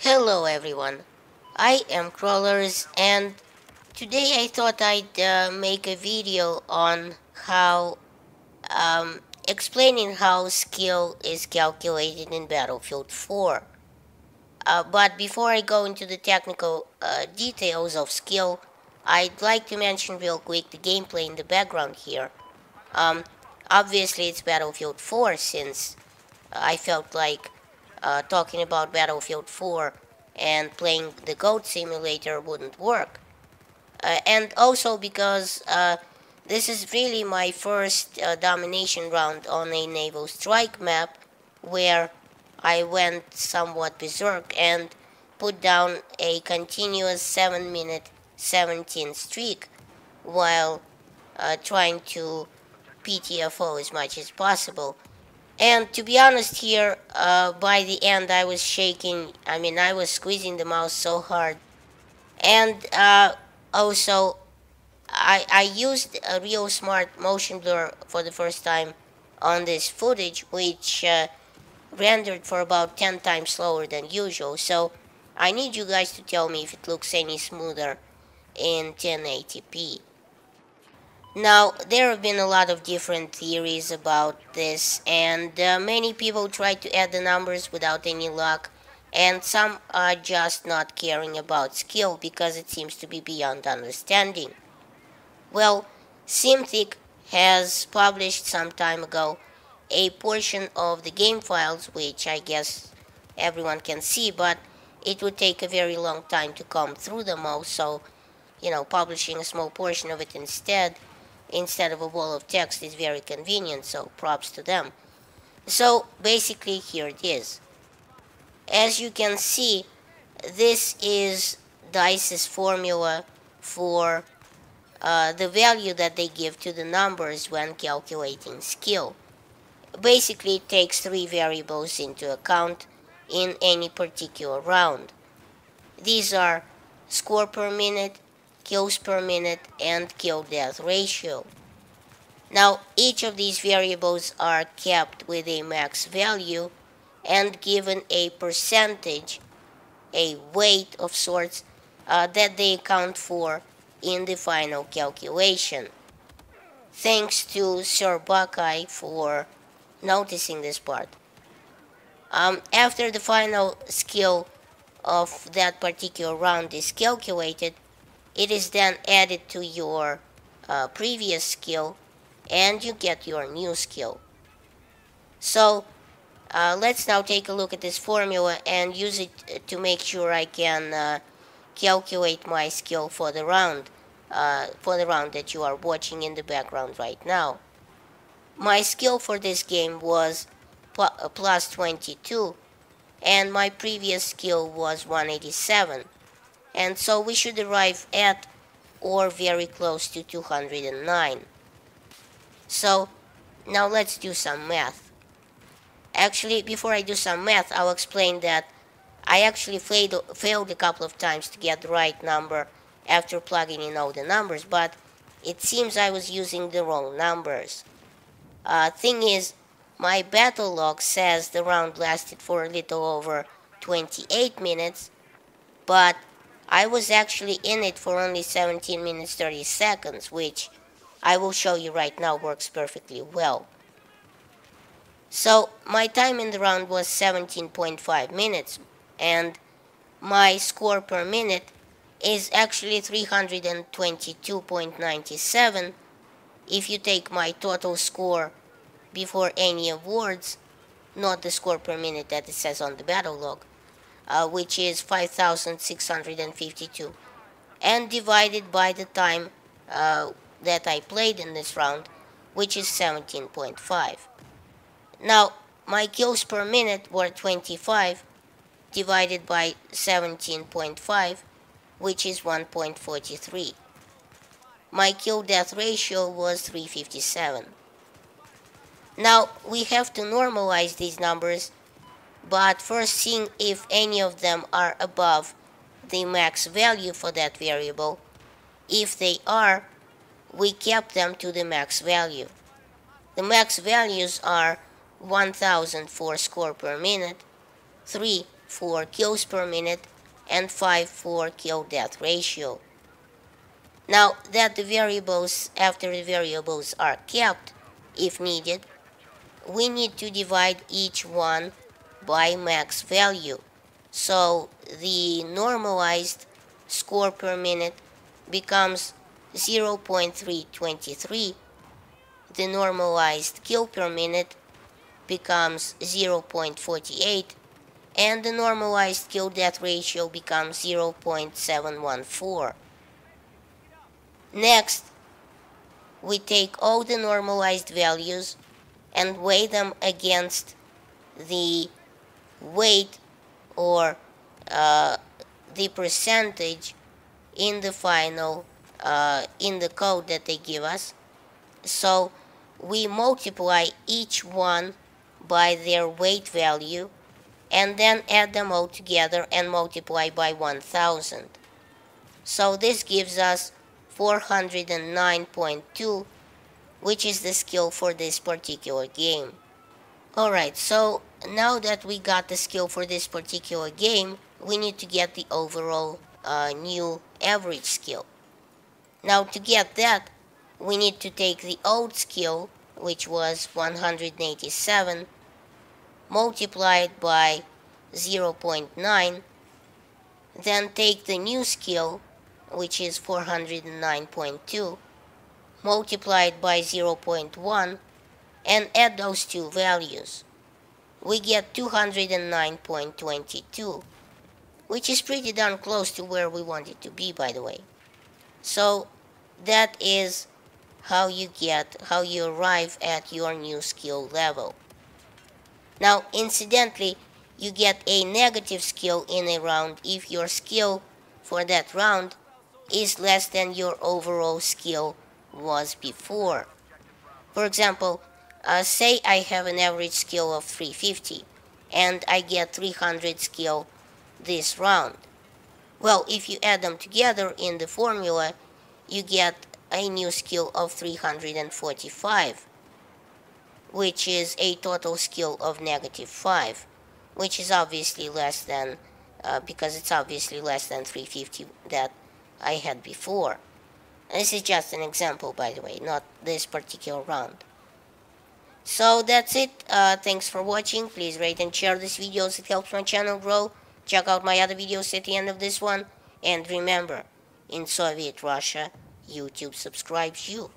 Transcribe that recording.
Hello everyone, I am Crawlers and today I thought I'd make a video on how explaining how skill is calculated in Battlefield 4. But before I go into the technical details of skill, I'd like to mention real quick the gameplay in the background here. Um, Obviously it's Battlefield 4 since I felt like talking about Battlefield 4 and playing the Goat Simulator wouldn't work. And also because this is really my first domination round on a naval strike map where I went somewhat berserk and put down a continuous 7-minute 17 streak while trying to PTFO as much as possible. And to be honest here, by the end I was shaking, I was squeezing the mouse so hard. And also, I used a real smart motion blur for the first time on this footage, which rendered for about 10 times slower than usual. So I need you guys to tell me if it looks any smoother in 1080p. Now, there have been a lot of different theories about this, and many people try to add the numbers without any luck, and some are just not caring about skill because it seems to be beyond understanding. Well, Simthic has published some time ago a portion of the game files, which I guess everyone can see, but it would take a very long time to comb through them all, so, publishing a small portion of it instead of a wall of text is very convenient, so props to them. So basically here it is. As you can see, this is DICE's formula for the value that they give to the numbers when calculating skill. Basically it takes three variables into account in any particular round. These are score per minute, kills per minute, and kill-death ratio. Now, each of these variables are kept with a max value and given a percentage, a weight of sorts, that they account for in the final calculation. Thanks to Sir Buckeye for noticing this part. After the final skill of that particular round is calculated, it is then added to your previous skill and you get your new skill. So let's now take a look at this formula and use it to make sure I can calculate my skill for the round that you are watching in the background right now. My skill for this game was plus 22 and my previous skill was 187. And so we should arrive at or very close to 209. So now let's do some math. Actually, before I do some math, I'll explain that I actually failed a couple of times to get the right number after plugging in all the numbers, but it seems I was using the wrong numbers. Thing is, my battle log says the round lasted for a little over 28 minutes, but I was actually in it for only 17 minutes 30 seconds, which I will show you right now works perfectly well. So my time in the round was 17.5 minutes, and my score per minute is actually 322.97 if you take my total score before any awards, not the score per minute that it says on the battle log. Which is 5,652, and divided by the time that I played in this round, which is 17.5. Now, my kills per minute were 25, divided by 17.5, which is 1.43. My kill-death ratio was 357. Now, we have to normalize these numbers, but first seeing if any of them are above the max value for that variable. If they are, we kept them to the max value. The max values are 1000 for score per minute, 3 for kills per minute and 5 for kill death ratio. Now that the variables, after the variables are kept, if needed, we need to divide each one by max value. So the normalized score per minute becomes 0.323, the normalized kill per minute becomes 0.48, and the normalized kill death ratio becomes 0.714. Next, we take all the normalized values and weigh them against the weight or the percentage in the final in the code that they give us. So we multiply each one by their weight value and then add them all together and multiply by 1000. So this gives us 409.2, which is the skill for this particular game. Alright, so now that we got the skill for this particular game, we need to get the overall new average skill. Now to get that, we need to take the old skill, which was 187, multiplied by 0.9, then take the new skill, which is 409.2, multiplied by 0.1, and add those two values. We get 209.22, which is pretty darn close to where we want it to be, by the way. So that is how you arrive at your new skill level. Now, incidentally, you get a negative skill in a round if your skill for that round is less than your overall skill was before. For example, say I have an average skill of 350 and I get 300 skill this round. Well, if you add them together in the formula, you get a new skill of 345, which is a total skill of -5, which is obviously less than, because it's obviously less than 350 that I had before. This is just an example, by the way, not this particular round. So that's it. Thanks for watching. Please rate and share this video, it helps my channel grow. Check out my other videos at the end of this one. And remember, in Soviet Russia, YouTube subscribes you.